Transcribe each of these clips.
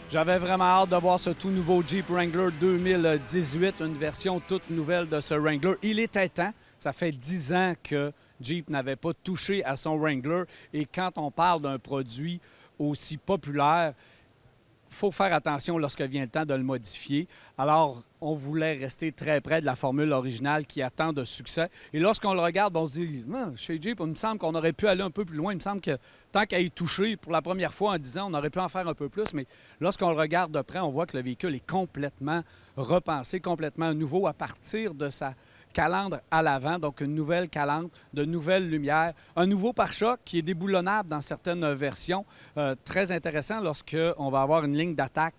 J'avais vraiment hâte de voir ce tout nouveau Jeep Wrangler 2018, une version toute nouvelle de ce Wrangler. Il était temps, ça fait 10 ans que Jeep n'avait pas touché à son Wrangler et quand on parle d'un produit aussi populaire, il faut faire attention lorsque vient le temps de le modifier. Alors, on voulait rester très près de la formule originale qui a tant de succès. Et lorsqu'on le regarde, on se dit, chez Jeep, il me semble qu'on aurait pu aller un peu plus loin. Il me semble que tant qu'à y toucher pour la première fois en 10 ans, on aurait pu en faire un peu plus. Mais lorsqu'on le regarde de près, on voit que le véhicule est complètement repensé, complètement nouveau à partir de sa calandre à l'avant, donc une nouvelle calandre, de nouvelles lumières, un nouveau pare-choc qui est déboulonnable dans certaines versions, très intéressant lorsqu'on va avoir une ligne d'attaque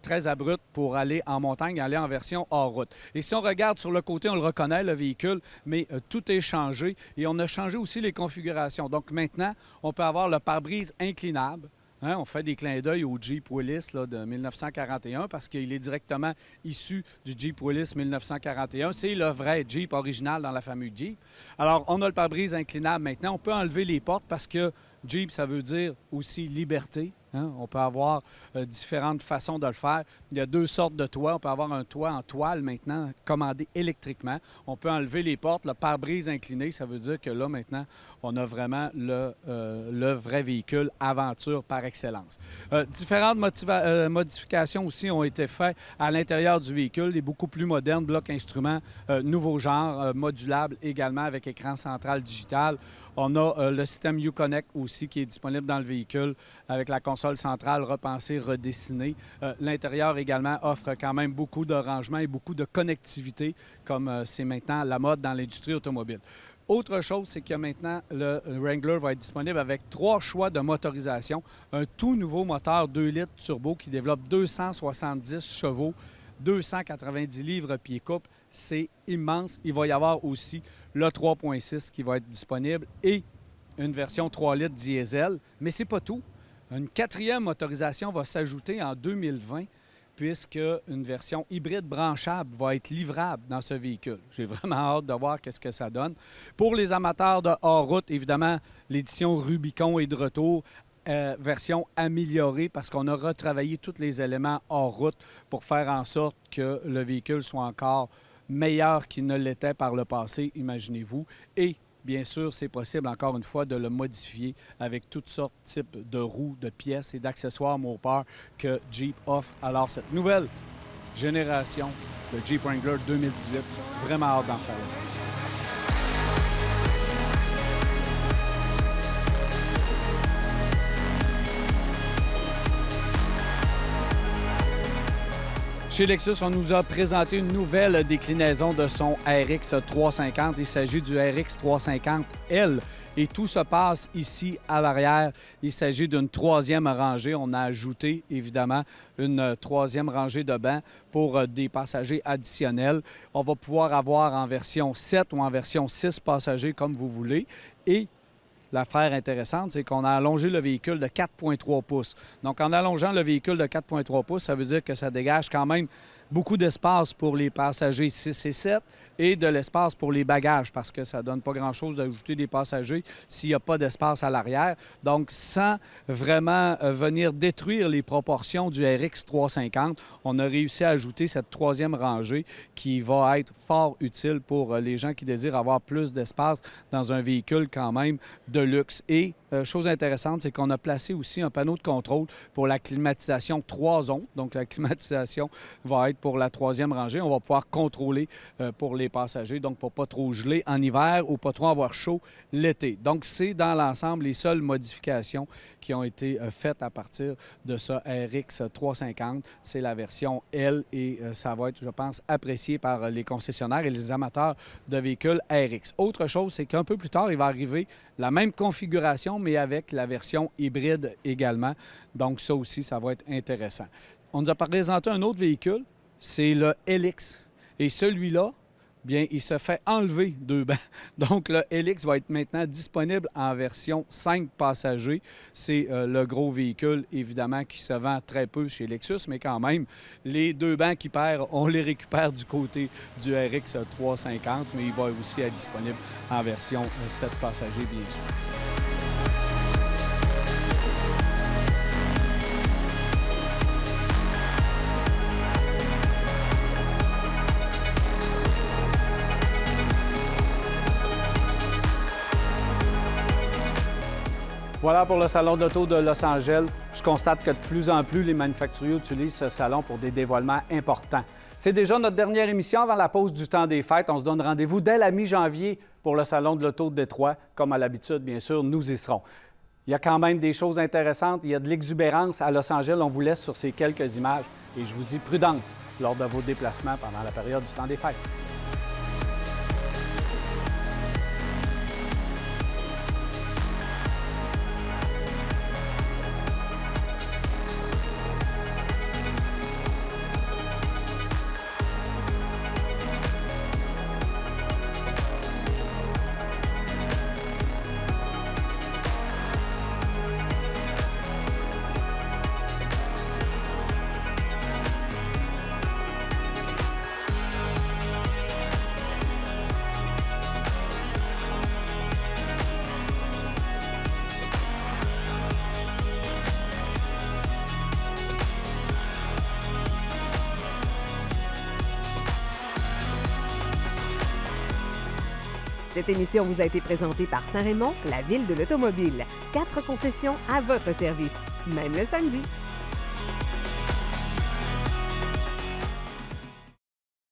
très abrupte pour aller en montagne, aller en version hors route. Et si on regarde sur le côté, on le reconnaît, le véhicule, mais tout est changé et on a changé aussi les configurations. Donc maintenant, on peut avoir le pare-brise inclinable. Hein, on fait des clins d'œil au Jeep Willys là, de 1941 parce qu'il est directement issu du Jeep Willys 1941. C'est le vrai Jeep original dans la famille Jeep. Alors, on a le pare-brise inclinable maintenant. On peut enlever les portes parce que Jeep, ça veut dire aussi liberté. Hein? On peut avoir différentes façons de le faire. Il y a deux sortes de toits. On peut avoir un toit en toile maintenant, commandé électriquement. On peut enlever les portes. Le pare-brise incliné, ça veut dire que là, maintenant, on a vraiment le vrai véhicule aventure par excellence. Différentes modifications aussi ont été faites à l'intérieur du véhicule. Il est beaucoup plus moderne, bloc instrument, nouveau genre, modulable également avec écran central digital. On a le système Uconnect aussi qui est disponible dans le véhicule avec la console centrale repensée, redessinée. L'intérieur également offre quand même beaucoup de rangements et beaucoup de connectivité comme c'est maintenant la mode dans l'industrie automobile. Autre chose, c'est que maintenant, le Wrangler va être disponible avec 3 choix de motorisation. Un tout nouveau moteur 2 litres turbo qui développe 270 chevaux, 290 livres pieds-couple. C'est immense. Il va y avoir aussi le 3.6 qui va être disponible et une version 3 litres diesel. Mais c'est pas tout. Une 4e motorisation va s'ajouter en 2020 puisque une version hybride branchable va être livrable dans ce véhicule. J'ai vraiment hâte de voir qu'est-ce que ça donne. Pour les amateurs de hors-route, évidemment, l'édition Rubicon est de retour. Version améliorée parce qu'on a retravaillé tous les éléments hors route pour faire en sorte que le véhicule soit encore meilleur qu'il ne l'était par le passé, imaginez-vous. Et bien sûr, c'est possible, encore une fois, de le modifier avec toutes sortes de types de roues, de pièces et d'accessoires moteurs que Jeep offre. Alors, cette nouvelle génération de Jeep Wrangler 2018, vraiment hâte d'en faire l'essence. Chez Lexus, on nous a présenté une nouvelle déclinaison de son RX 350. Il s'agit du RX 350L et tout se passe ici à l'arrière. Il s'agit d'une 3e rangée. On a ajouté évidemment une 3e rangée de bancs pour des passagers additionnels. On va pouvoir avoir en version 7 ou en version 6 passagers comme vous voulez. Et l'affaire intéressante, c'est qu'on a allongé le véhicule de 4,3 pouces. Donc, en allongeant le véhicule de 4,3 pouces, ça veut dire que ça dégage quand même beaucoup d'espace pour les passagers 6 et 7 et de l'espace pour les bagages parce que ça ne donne pas grand-chose d'ajouter des passagers s'il n'y a pas d'espace à l'arrière. Donc, sans vraiment venir détruire les proportions du RX 350, on a réussi à ajouter cette 3e rangée qui va être fort utile pour les gens qui désirent avoir plus d'espace dans un véhicule quand même de luxe. Et chose intéressante, c'est qu'on a placé aussi un panneau de contrôle pour la climatisation 3 zones. Donc, la climatisation va être pour la 3e rangée. On va pouvoir contrôler pour les passagers, donc pour pas trop geler en hiver ou pas trop avoir chaud l'été. Donc, c'est dans l'ensemble les seules modifications qui ont été faites à partir de ce RX 350. C'est la version L et ça va être, je pense, apprécié par les concessionnaires et les amateurs de véhicules RX. Autre chose, c'est qu'un peu plus tard, il va arriver la même configuration, mais avec la version hybride également. Donc, ça aussi, ça va être intéressant. On nous a présenté un autre véhicule, c'est le LX. Et celui-là, bien, il se fait enlever 2 bancs. Donc, le LX va être maintenant disponible en version 5 passagers. C'est le gros véhicule, évidemment, qui se vend très peu chez Lexus, mais quand même, les 2 bancs qu'il perd, on les récupère du côté du RX 350, mais il va aussi être disponible en version 7 passagers, bien sûr. Voilà pour le Salon de l'Auto de Los Angeles. Je constate que de plus en plus, les manufacturiers utilisent ce salon pour des dévoilements importants. C'est déjà notre dernière émission avant la pause du temps des fêtes. On se donne rendez-vous dès la mi-janvier pour le Salon de l'Auto de Détroit. Comme à l'habitude, bien sûr, nous y serons. Il y a quand même des choses intéressantes. Il y a de l'exubérance à Los Angeles. On vous laisse sur ces quelques images. Et je vous dis prudence lors de vos déplacements pendant la période du temps des fêtes. Cette émission vous a été présentée par Saint-Raymond, la ville de l'automobile. 4 concessions à votre service, même le samedi.